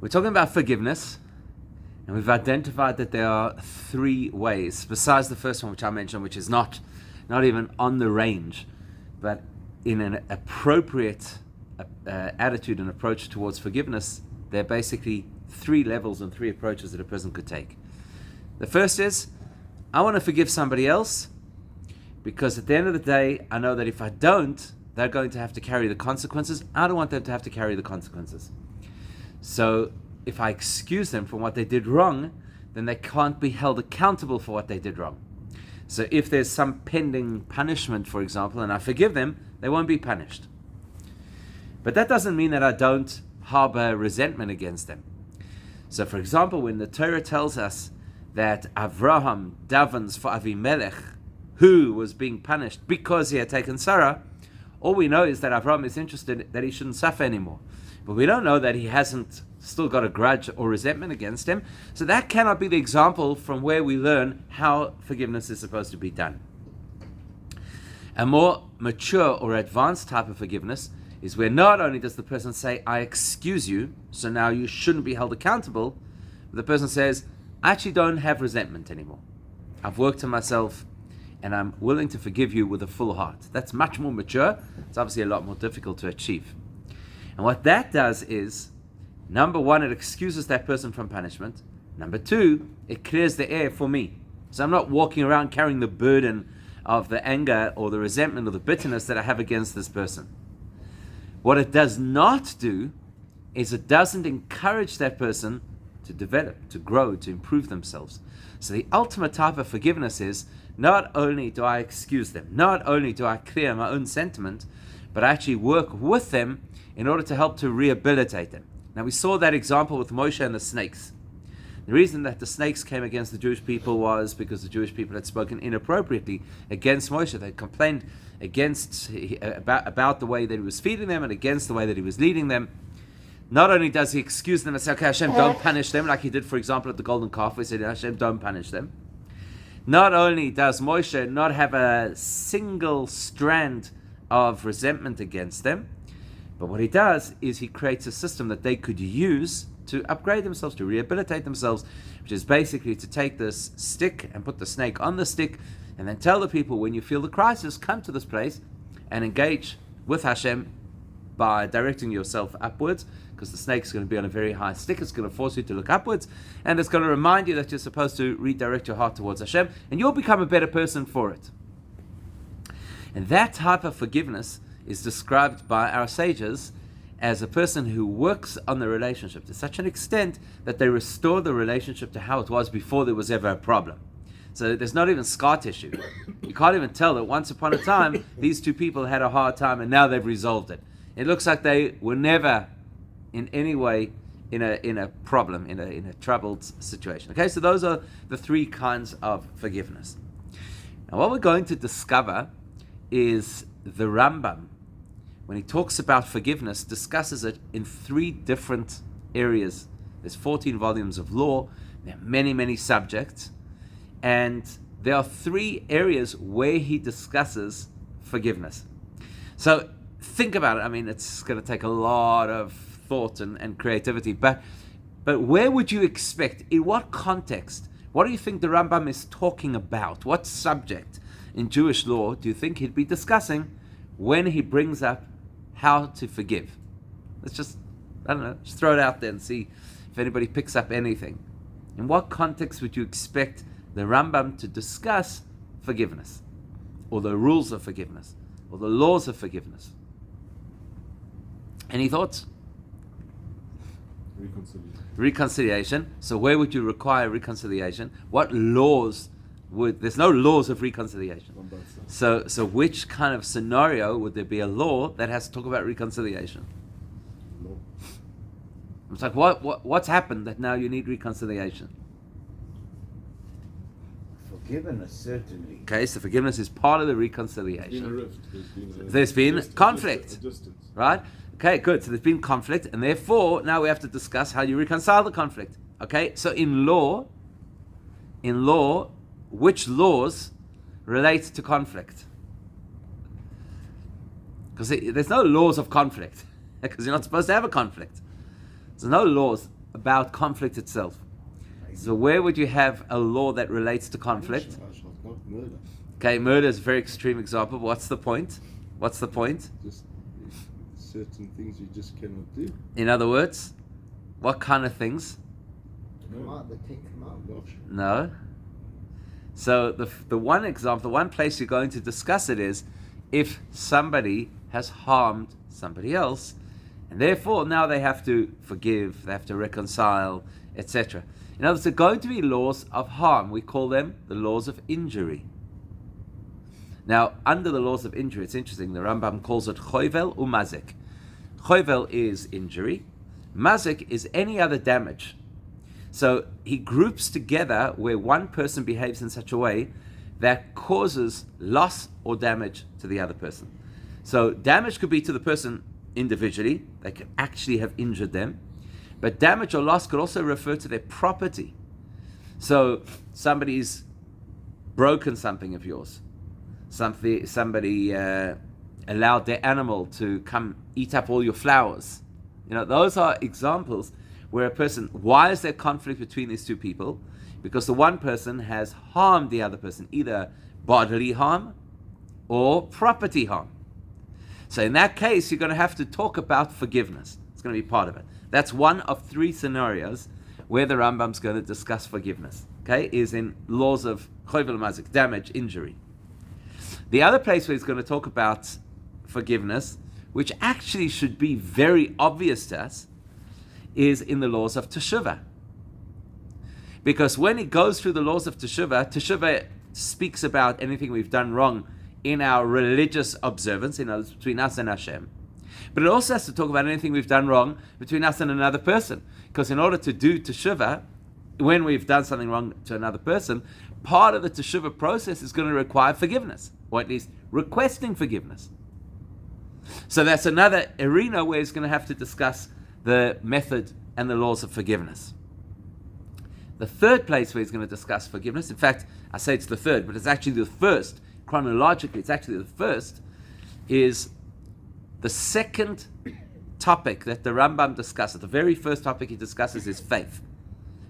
We're talking about forgiveness, and we've identified that there are three ways, besides the first one which I mentioned, which is not even on the range, but in an appropriate attitude and approach towards forgiveness. There are basically three levels and three approaches that a person could take. The first is, I want to forgive somebody else because at the end of the day, I know that if I don't, they're going to have to carry the consequences. I don't want them to have to carry the consequences. So if I excuse them from what they did wrong, then they can't be held accountable for what they did wrong. So if there's some pending punishment, for example, and I forgive them, they won't be punished. But that doesn't mean that I don't harbor resentment against them. So for example, when the Torah tells us that Avraham davens for Avimelech, who was being punished because he had taken Sarah, all we know is that Avraham is interested that he shouldn't suffer anymore. But we don't know that he hasn't still got a grudge or resentment against him. So that cannot be the example from where we learn how forgiveness is supposed to be done. A more mature or advanced type of forgiveness is where not only does the person say, I excuse you, so now you shouldn't be held accountable, but the person says, I actually don't have resentment anymore. I've worked on myself, and I'm willing to forgive you with a full heart. That's much more mature. It's obviously a lot more difficult to achieve. And what that does is, number one, it excuses that person from punishment. Number two, it clears the air for me. So I'm not walking around carrying the burden of the anger or the resentment or the bitterness that I have against this person. What it does not do is it doesn't encourage that person to develop, to grow, to improve themselves. So the ultimate type of forgiveness is, not only do I excuse them, not only do I clear my own sentiment, but I actually work with them in order to help to rehabilitate them. Now we saw that example with Moshe and the snakes. The reason that the snakes came against the Jewish people was because the Jewish people had spoken inappropriately against Moshe. They complained about the way that he was feeding them and against the way that he was leading them. Not only does he excuse them and say, okay, Hashem, don't punish them, like he did, for example, at the golden calf. He said, Hashem, don't punish them. Not only does Moshe not have a single strand of resentment against them, but what he does is he creates a system that they could use to upgrade themselves, to rehabilitate themselves, which is basically to take this stick and put the snake on the stick and then tell the people, when you feel the crisis, come to this place and engage with Hashem by directing yourself upwards, because the snake's going to be on a very high stick. It's going to force you to look upwards, and it's going to remind you that you're supposed to redirect your heart towards Hashem, and you'll become a better person for it. And that type of forgiveness is described by our sages as a person who works on the relationship to such an extent that they restore the relationship to how it was before there was ever a problem. So there's not even scar tissue. You can't even tell that once upon a time these two people had a hard time and now they've resolved it. It looks like they were never in any way in a problem, in a troubled situation. Okay, so those are the three kinds of forgiveness. Now what we're going to discover is the Rambam, when he talks about forgiveness, discusses it in three different areas. There's 14 volumes of law, there are many, many subjects, and there are three areas where he discusses forgiveness. So think about it. I mean, it's going to take a lot of thought and creativity, but where would you expect, in what context, what do you think the Rambam is talking about? What subject in Jewish law do you think he'd be discussing when he brings up how to forgive? Let's just throw it out there and see if anybody picks up anything. In what context would you expect the Rambam to discuss forgiveness, or the rules of forgiveness, or the laws of forgiveness? Any thoughts? Reconciliation. So where would you require reconciliation? What laws would... There's no laws of reconciliation. So which kind of scenario would there be a law that has to talk about reconciliation? Law. It's like, what's happened that now you need reconciliation? Forgiveness, certainly. Okay, so forgiveness is part of the reconciliation. There's been conflict. Right? Okay, good. So there's been conflict, and therefore now we have to discuss how you reconcile the conflict. Okay, so in law, which laws relate to conflict? Because there's no laws of conflict, because you're not supposed to have a conflict. There's no laws. about conflict itself. So where would you have a law that relates to conflict? Not murder. Okay, murder is a very extreme example. What's the point? What's the point? Just certain things you just cannot do. In other words, what kind of things? The Ten Commandments. No. So the one example, the one place you're going to discuss it is if somebody has harmed somebody else, and therefore now they have to forgive, they have to reconcile, etc. In other words, there are going to be laws of harm. We call them the laws of injury. Now, under the laws of injury, it's interesting, the Rambam calls it chovel umazik. Chovel is injury. Mazik is any other damage. So he groups together where one person behaves in such a way that causes loss or damage to the other person. So damage could be to the person individually, they could actually have injured them, but damage or loss could also refer to their property. So somebody's broken something of yours. Somebody allowed their animal to come eat up all your flowers. Those are examples where a person, why is there conflict between these two people? Because the one person has harmed the other person, either bodily harm or property harm. So in that case, you're going to have to talk about forgiveness. It's going to be part of it. That's one of three scenarios where the Rambam's going to discuss forgiveness. Okay, is in laws of chovel mazik, damage, injury. The other place where he's going to talk about forgiveness, which actually should be very obvious to us, is in the laws of teshuvah. Because when he goes through the laws of teshuvah speaks about anything we've done wrong in our religious observance, between us and Hashem. But it also has to talk about anything we've done wrong between us and another person. Because in order to do teshuvah, when we've done something wrong to another person, part of the teshuvah process is going to require forgiveness, or at least requesting forgiveness. So that's another arena where he's going to have to discuss the method and the laws of forgiveness. The third place where he's going to discuss forgiveness, in fact, I say it's the third, but it's actually the first, chronologically, it's actually the first, is the second topic that the Rambam discusses. The very first topic he discusses is faith.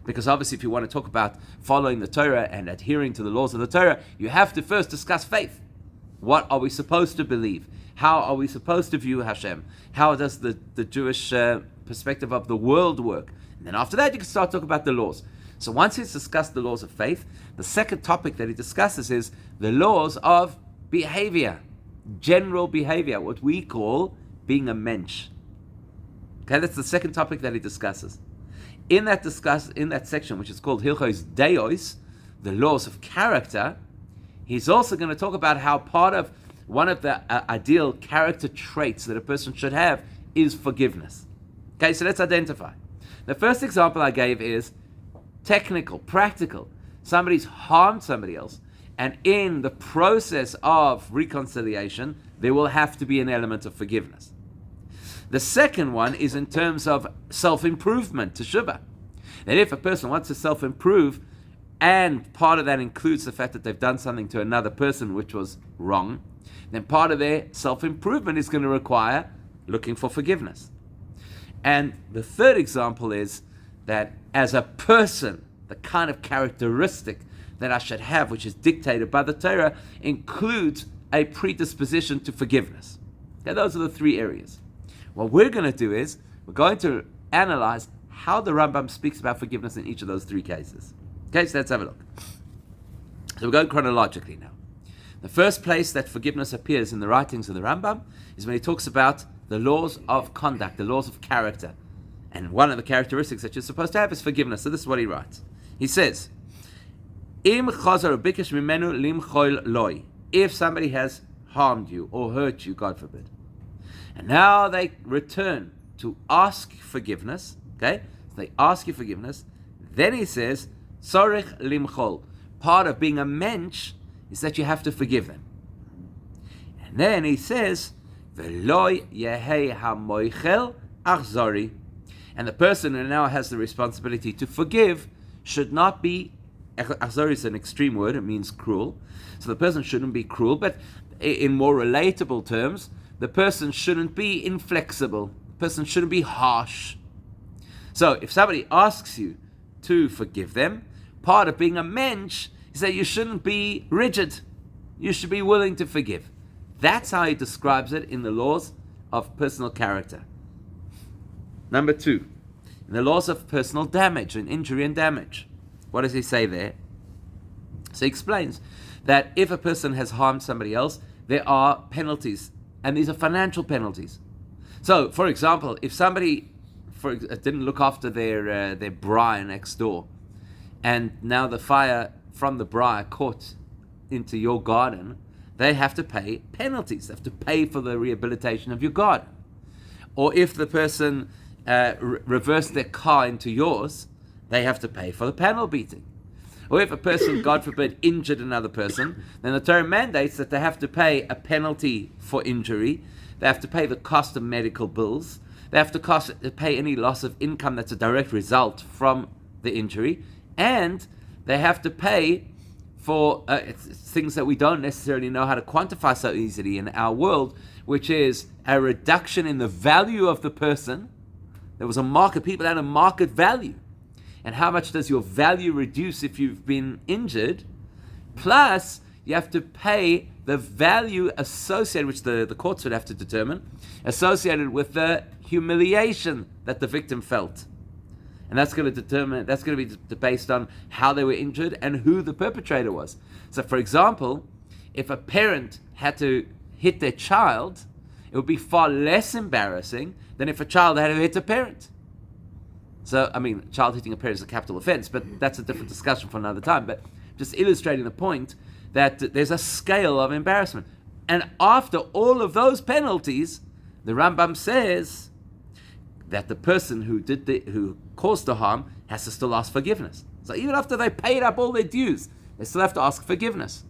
Because obviously if you want to talk about following the Torah and adhering to the laws of the Torah, you have to first discuss faith. What are we supposed to believe? How are we supposed to view Hashem? How does the Jewish perspective of the world work? And then after that, you can start talking about the laws. So once he's discussed the laws of faith, the second topic that he discusses is the laws of behavior, general behavior, what we call being a mensch. Okay, that's the second topic that he discusses. In that section, which is called Hilchos Deos, the laws of character, he's also going to talk about how part of one of the ideal character traits that a person should have is forgiveness. Okay, so let's identify. The first example I gave is technical, practical. Somebody's harmed somebody else, and in the process of reconciliation, there will have to be an element of forgiveness. The second one is in terms of self-improvement, teshuvah. That if a person wants to self-improve, and part of that includes the fact that they've done something to another person which was wrong, then part of their self-improvement is going to require looking for forgiveness. And the third example is that as a person, the kind of characteristic that I should have, which is dictated by the Torah, includes a predisposition to forgiveness. Okay, those are the three areas. What we're going to do is, we're going to analyze how the Rambam speaks about forgiveness in each of those three cases. Okay, so let's have a look. So we're going chronologically now. The first place that forgiveness appears in the writings of the Rambam is when he talks about the laws of conduct, the laws of character. And one of the characteristics that you're supposed to have is forgiveness. So this is what he writes. He says, Im chazar bikesh mimenu limchoil loi. If somebody has harmed you or hurt you, God forbid, and now they return to ask forgiveness, okay? So they ask you forgiveness. Then he says, Sorich limchol. Part of being a mensch is that you have to forgive them. And then he says, Veloy yehei hamoichel achzori. And the person who now has the responsibility to forgive should not be, achzori is an extreme word, it means cruel. So the person shouldn't be cruel, but in more relatable terms, the person shouldn't be inflexible. The person shouldn't be harsh. So if somebody asks you to forgive them, part of being a mensch is that you shouldn't be rigid. You should be willing to forgive. That's how he describes it in the laws of personal character. Number 2, in the laws of personal damage and injury and damage. What does he say there? So he explains that if a person has harmed somebody else, there are penalties, and these are financial penalties. So, for example, if somebody didn't look after their braai next door, and now the fire from the braai caught into your garden, they have to pay penalties. They have to pay for the rehabilitation of your garden. Or if the person reversed their car into yours, they have to pay for the panel beating. Or if a person, God forbid, injured another person, then the Torah mandates that they have to pay a penalty for injury. They have to pay the cost of medical bills. They have to pay any loss of income that's a direct result from the injury. And they have to pay for things that we don't necessarily know how to quantify so easily in our world, which is a reduction in the value of the person. There was a market, people had a market value. And how much does your value reduce if you've been injured? Plus, you have to pay the value associated, which the courts would have to determine, associated with the humiliation that the victim felt. And that's going to be based on how they were injured and who the perpetrator was. So, for example, if a parent had to hit their child, it would be far less embarrassing than if a child had to hit a parent. So, I mean, child hitting a parent is a capital offense, but that's a different discussion for another time. But just illustrating the point that there's a scale of embarrassment. And after all of those penalties, the Rambam says that the person who caused the harm has to still ask forgiveness. So even after they paid up all their dues, they still have to ask forgiveness.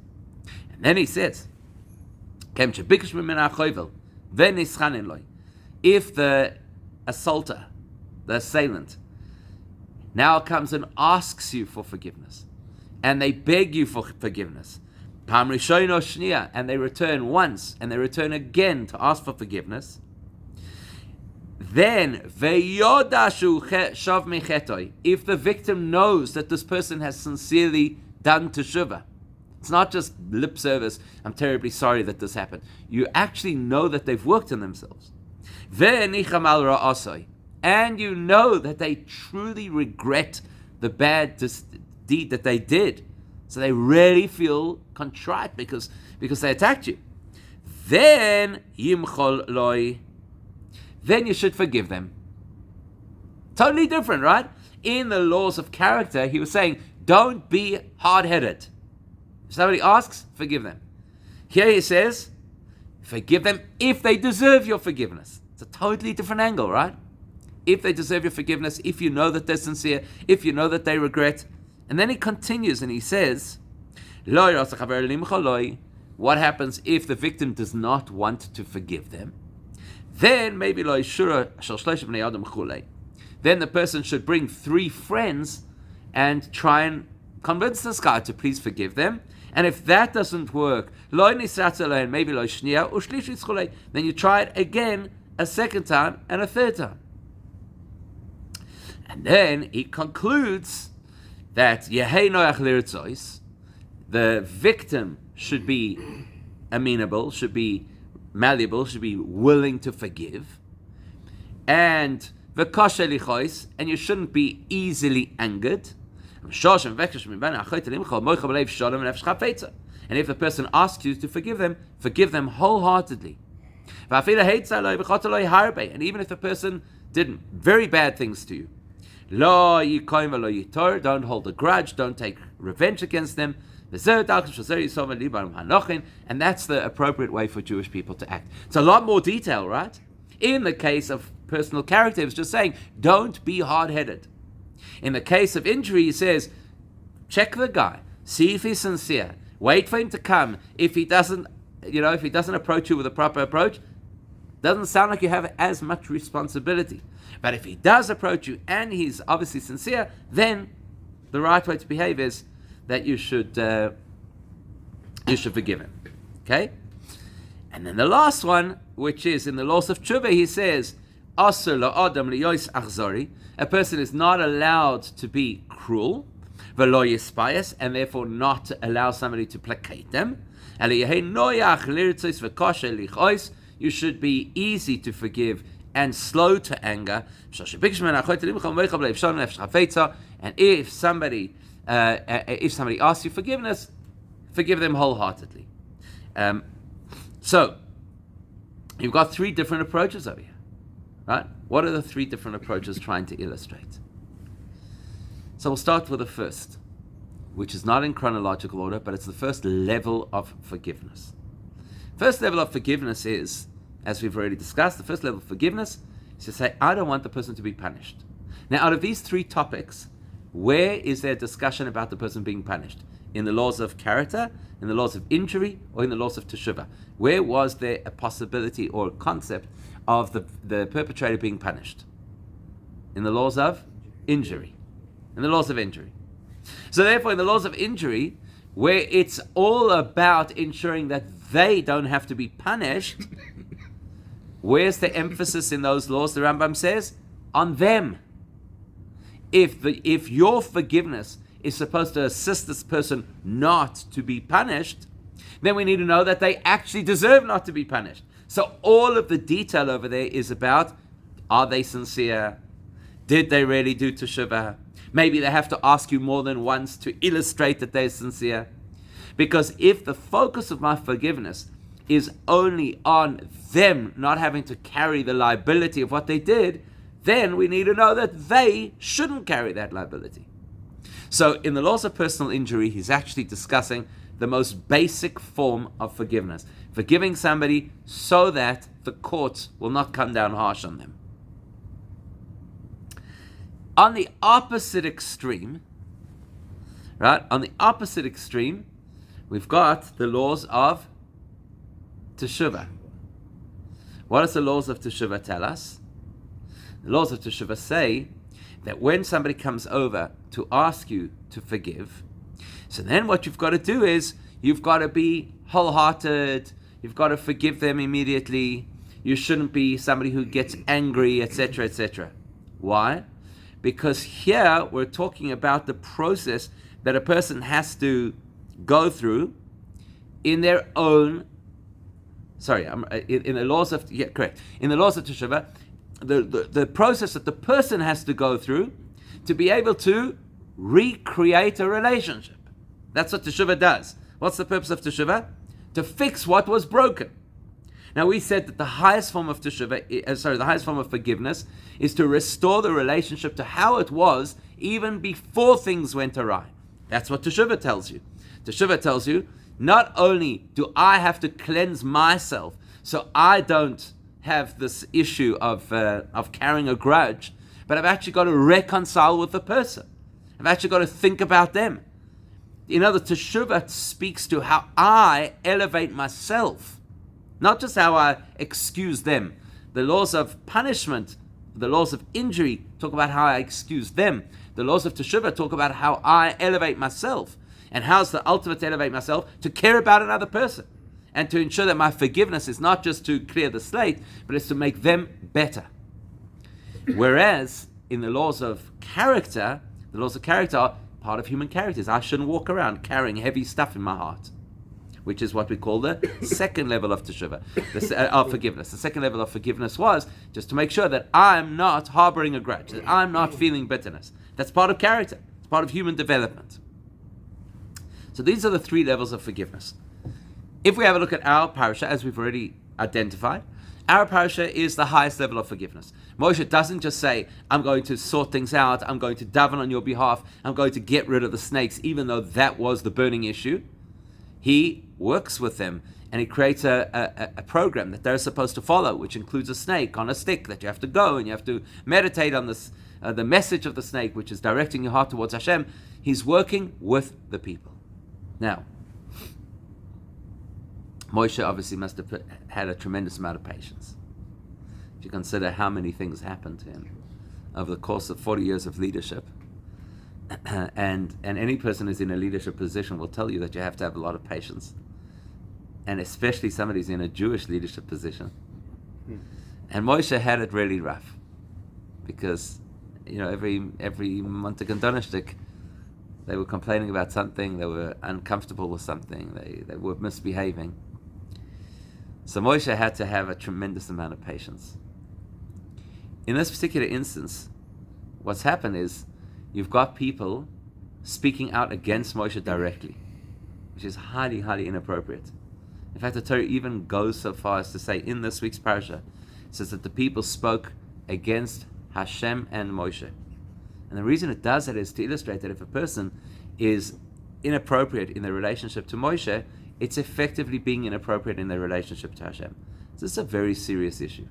And then he says, if the assaulter, the assailant, now comes and asks you for forgiveness, and they beg you for forgiveness, and they return once, and they return again to ask for forgiveness, then if the victim knows that this person has sincerely done teshuvah, it's not just lip service, I'm terribly sorry that this happened. You actually know that they've worked on themselves. And you know that they truly regret the bad deed that they did. So they really feel contrite because they attacked you. Then yimchol loy. Then you should forgive them. Totally different, right? In the laws of character, he was saying, don't be hard-headed. If somebody asks, forgive them. Here he says, forgive them if they deserve your forgiveness. It's a totally different angle, right? If they deserve your forgiveness, if you know that they're sincere, if you know that they regret. And then he continues and he says, what happens if the victim does not want to forgive them? Then maybe then the person should bring 3 friends and try and convince this guy to please forgive them. And if that doesn't work, then you try it again a second time and a third time. And then he concludes that the victim should be amenable, should be malleable, should be willing to forgive, and you shouldn't be easily angered. And if the person asks you to forgive them wholeheartedly. And even if the person did very bad things to you, don't hold a grudge, don't take revenge against them. And that's the appropriate way for Jewish people to act. It's a lot more detail, right? In the case of personal character, it's just saying, don't be hard-headed. In the case of injury, he says, check the guy, see if he's sincere, wait for him to come. If he doesn't approach you with a proper approach, doesn't sound like you have as much responsibility. But if he does approach you and he's obviously sincere, then the right way to behave is that you should forgive him. Okay? And then the last one, which is in the laws of tshuva, he says, asur la'adam liyois achzori. A person is not allowed to be cruel, v'lo yispayas, and therefore not to allow somebody to placate them. You should be easy to forgive and slow to anger. And if somebody asks you forgiveness, forgive them wholeheartedly. So you've got three different approaches over here, right? What are the three different approaches trying to illustrate? So we'll start with the first, which is not in chronological order, but it's the first level of forgiveness. First level of forgiveness is, as we've already discussed, the first level of forgiveness is to say, I don't want the person to be punished. Now, out of these three topics, where is there discussion about the person being punished? In the laws of character, in the laws of injury, or in the laws of teshuvah? Where was there a possibility or a concept of the perpetrator being punished? In the laws of injury. In the laws of injury. So therefore, in the laws of injury, where it's all about ensuring that they don't have to be punished, where's the emphasis in those laws? The Rambam says, on them. If your forgiveness is supposed to assist this person not to be punished, then we need to know that they actually deserve not to be punished. So all of the detail over there is about, are they sincere? Did they really do teshuvah? Maybe they have to ask you more than once to illustrate that they're sincere. Because if the focus of my forgiveness is only on them not having to carry the liability of what they did, then we need to know that they shouldn't carry that liability. So in the laws of personal injury, he's actually discussing the most basic form of forgiveness. Forgiving somebody so that the courts will not come down harsh on them. On the opposite extreme, right? On the opposite extreme, we've got the laws of teshuvah. What does the laws of teshuvah tell us? The laws of teshuvah say that when somebody comes over to ask you to forgive, so then what you've got to do is you've got to be wholehearted. You've got to forgive them immediately. You shouldn't be somebody who gets angry, etc., etc. Why? Because here we're talking about the process that a person has to go through in their own. In the laws of in the laws of teshuvah, the process that the person has to go through to be able to recreate a relationship. That's what teshuvah does. What's the purpose of teshuvah? To fix what was broken. Now we said that the highest form of the highest form of forgiveness is to restore the relationship to how it was even before things went awry. That's what teshuvah tells you. Teshuvah tells you, not only do I have to cleanse myself so I don't have this issue of carrying a grudge, but I've actually got to reconcile with the person. I've actually got to think about them. In other words, teshuvah speaks to how I elevate myself, not just how I excuse them. The laws of punishment, the laws of injury talk about how I excuse them. The laws of teshuvah talk about how I elevate myself. And how's the ultimate to elevate myself? To care about another person. And to ensure that my forgiveness is not just to clear the slate, but it's to make them better. Whereas in the laws of character are part of human characters. I shouldn't walk around carrying heavy stuff in my heart, which is what we call the second level of teshuvah, of forgiveness. The second level of forgiveness was just to make sure that I'm not harboring a grudge, that I'm not feeling bitterness. That's part of character. It's part of human development. So these are the three levels of forgiveness. If we have a look at our parasha, as we've already identified, our parasha is the highest level of forgiveness. Moshe doesn't just say, I'm going to sort things out, I'm going to daven on your behalf, I'm going to get rid of the snakes, even though that was the burning issue. He works with them and he creates a program that they're supposed to follow, which includes a snake on a stick that you have to go and you have to meditate on this, the message of the snake, which is directing your heart towards Hashem. He's working with the people. Now, Moshe obviously must have had a tremendous amount of patience. If you consider how many things happened to him over the course of 40 years of leadership, and any person who's in a leadership position will tell you that you have to have a lot of patience, and especially somebody who's in a Jewish leadership position. And Moshe had it really rough because, every Montag and Donnerstag, they were complaining about something, they were uncomfortable with something, they were misbehaving. So Moshe had to have a tremendous amount of patience. In this particular instance, what's happened is you've got people speaking out against Moshe directly, which is highly, highly inappropriate. In fact, the Torah even goes so far as to say in this week's parasha, it says that the people spoke against Hashem and Moshe. And the reason it does that is to illustrate that if a person is inappropriate in their relationship to Moshe, it's effectively being inappropriate in their relationship to Hashem. So this is a very serious issue.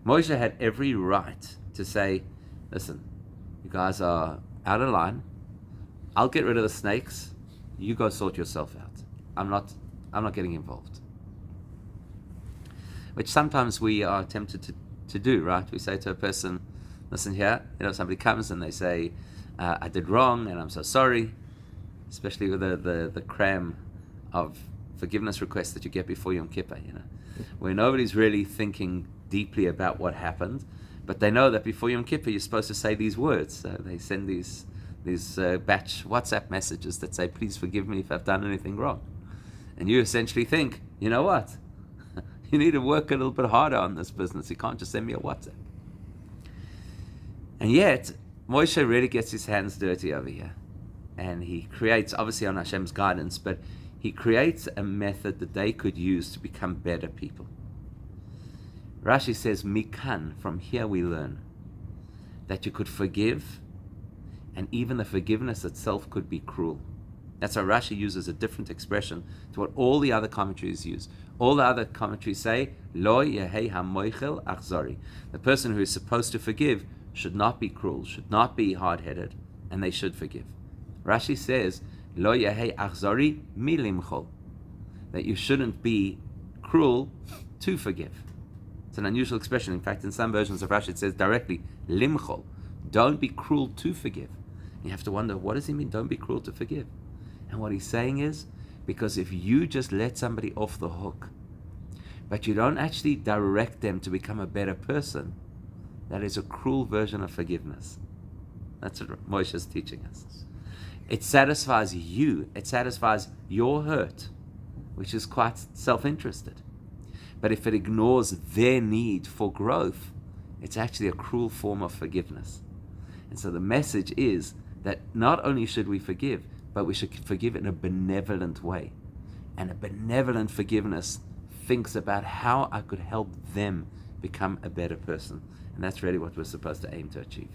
Moshe had every right to say, listen, you guys are out of line. I'll get rid of the snakes. You go sort yourself out. I'm not getting involved. Which sometimes we are tempted to do, right? We say to a person, listen here, somebody comes and they say, I did wrong and I'm so sorry, especially with the cram of forgiveness requests that you get before Yom Kippur, where nobody's really thinking deeply about what happened, but they know that before Yom Kippur you're supposed to say these words. So they send these batch WhatsApp messages that say, please forgive me if I've done anything wrong. And you essentially think, you know what? You need to work a little bit harder on this business. You can't just send me a WhatsApp. And yet, Moshe really gets his hands dirty over here. And he creates, obviously on Hashem's guidance, but he creates a method that they could use to become better people. Rashi says, Mikan, from here we learn that you could forgive, and even the forgiveness itself could be cruel. That's why Rashi uses a different expression to what all the other commentaries use. All the other commentaries say, Lo yehei hamoichel achzori. The person who is supposed to forgive should not be cruel, should not be hard-headed, and they should forgive. Rashi says, Lo yehei achzori milimchol. That you shouldn't be cruel to forgive. It's an unusual expression. In fact, in some versions of Rashi it says directly, limchol. Don't be cruel to forgive. You have to wonder, what does he mean, don't be cruel to forgive? And what he's saying is, because if you just let somebody off the hook, but you don't actually direct them to become a better person, that is a cruel version of forgiveness. That's what Moshe is teaching us. It satisfies you. It satisfies your hurt, which is quite self-interested. But if it ignores their need for growth, it's actually a cruel form of forgiveness. And so the message is that not only should we forgive, but we should forgive in a benevolent way. And a benevolent forgiveness thinks about how I could help them become a better person. And that's really what we're supposed to aim to achieve.